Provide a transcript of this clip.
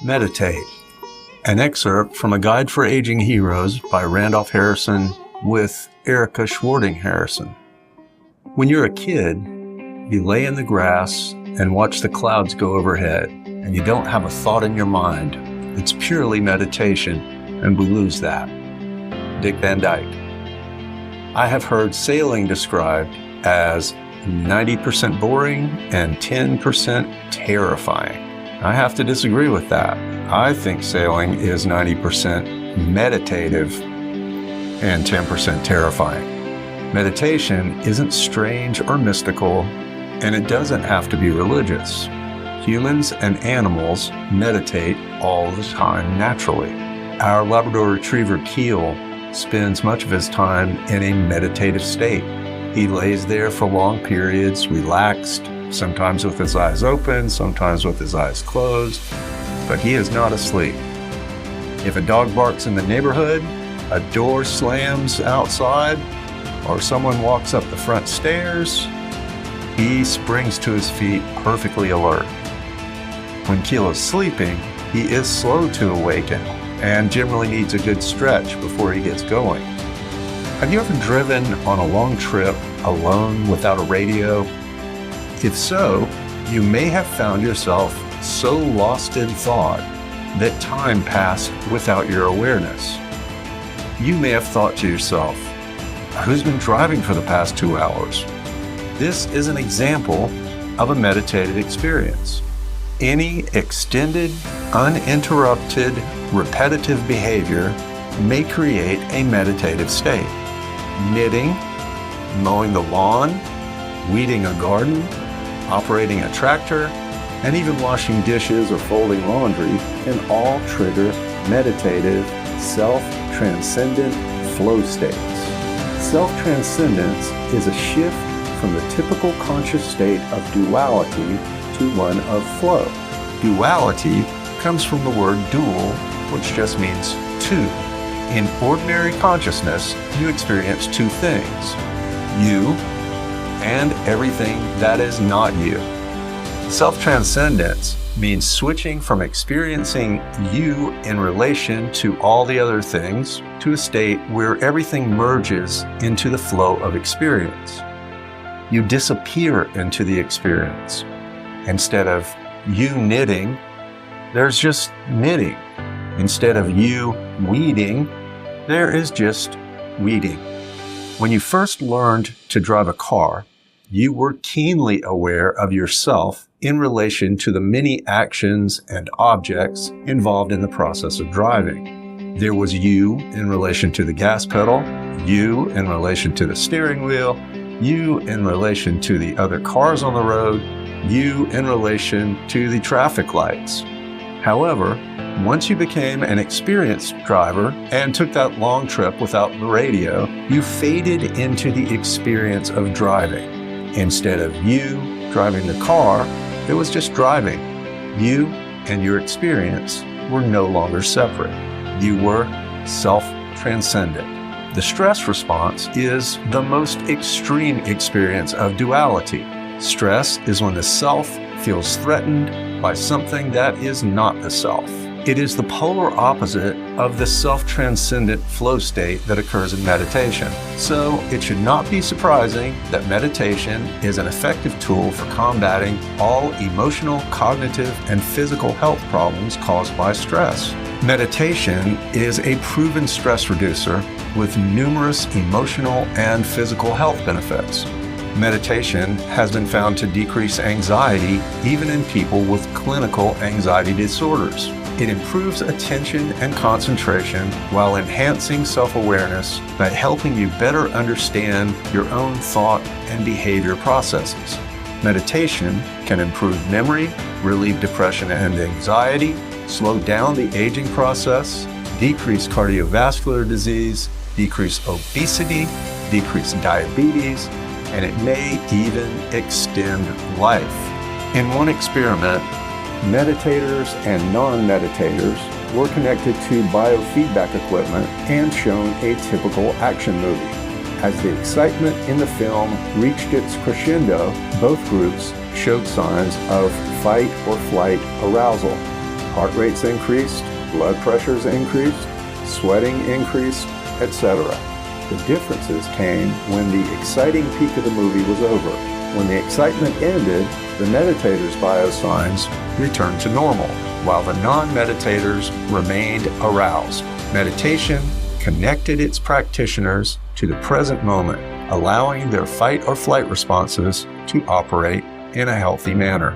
Meditate. An excerpt from A Guide for Aging Heroes by Randolph Harrison with Erica Schwarting Harrison. When you're a kid, you lay in the grass and watch the clouds go overhead, and you don't have a thought in your mind. It's purely meditation, and we lose that. Dick Van Dyke. I have heard sailing described as 90% boring and 10% terrifying. I have to disagree with that. I think sailing is 90% meditative and 10% terrifying. Meditation isn't strange or mystical, and it doesn't have to be religious. Humans and animals meditate all the time naturally. Our Labrador Retriever Keel spends much of his time in a meditative state. He lays there for long periods, relaxed, sometimes with his eyes open, sometimes with his eyes closed, but he is not asleep. If a dog barks in the neighborhood, a door slams outside, or someone walks up the front stairs, he springs to his feet perfectly alert. When Keel is sleeping, he is slow to awaken and generally needs a good stretch before he gets going. Have you ever driven on a long trip alone without a radio? If so, you may have found yourself so lost in thought that time passed without your awareness. You may have thought to yourself, "Who's been driving for the past 2 hours?" This is an example of a meditative experience. Any extended, uninterrupted, repetitive behavior may create a meditative state. Knitting, mowing the lawn, weeding a garden, operating a tractor, and even washing dishes or folding laundry can all trigger meditative, self-transcendent flow states. Self-transcendence is a shift from the typical conscious state of duality to one of flow. Duality comes from the word dual, which just means two. In ordinary consciousness, you experience two things: you and everything that is not you. Self-transcendence means switching from experiencing you in relation to all the other things to a state where everything merges into the flow of experience. You disappear into the experience. Instead of you knitting, there's just knitting. Instead of you weeding, there is just weeding. When you first learned to drive a car, you were keenly aware of yourself in relation to the many actions and objects involved in the process of driving. There was you in relation to the gas pedal, you in relation to the steering wheel, you in relation to the other cars on the road, you in relation to the traffic lights. However, once you became an experienced driver and took that long trip without the radio, you faded into the experience of driving. Instead of you driving the car, it was just driving. You and your experience were no longer separate. You were self-transcendent. The stress response is the most extreme experience of duality. Stress is when the self feels threatened by something that is not the self. It is the polar opposite of the self-transcendent flow state that occurs in meditation. So it should not be surprising that meditation is an effective tool for combating all emotional, cognitive, and physical health problems caused by stress. Meditation is a proven stress reducer with numerous emotional and physical health benefits. Meditation has been found to decrease anxiety even in people with clinical anxiety disorders. It improves attention and concentration while enhancing self-awareness by helping you better understand your own thought and behavior processes. Meditation can improve memory, relieve depression and anxiety, slow down the aging process, decrease cardiovascular disease, decrease obesity, decrease diabetes, and it may even extend life. In one experiment, meditators and non-meditators were connected to biofeedback equipment and shown a typical action movie. As the excitement in the film reached its crescendo, both groups showed signs of fight or flight arousal. Heart rates increased, blood pressures increased, sweating increased, etc. The differences came when the exciting peak of the movie was over. When the excitement ended, the meditators' biosigns returned to normal, while the non-meditators remained aroused. Meditation connected its practitioners to the present moment, allowing their fight or flight responses to operate in a healthy manner.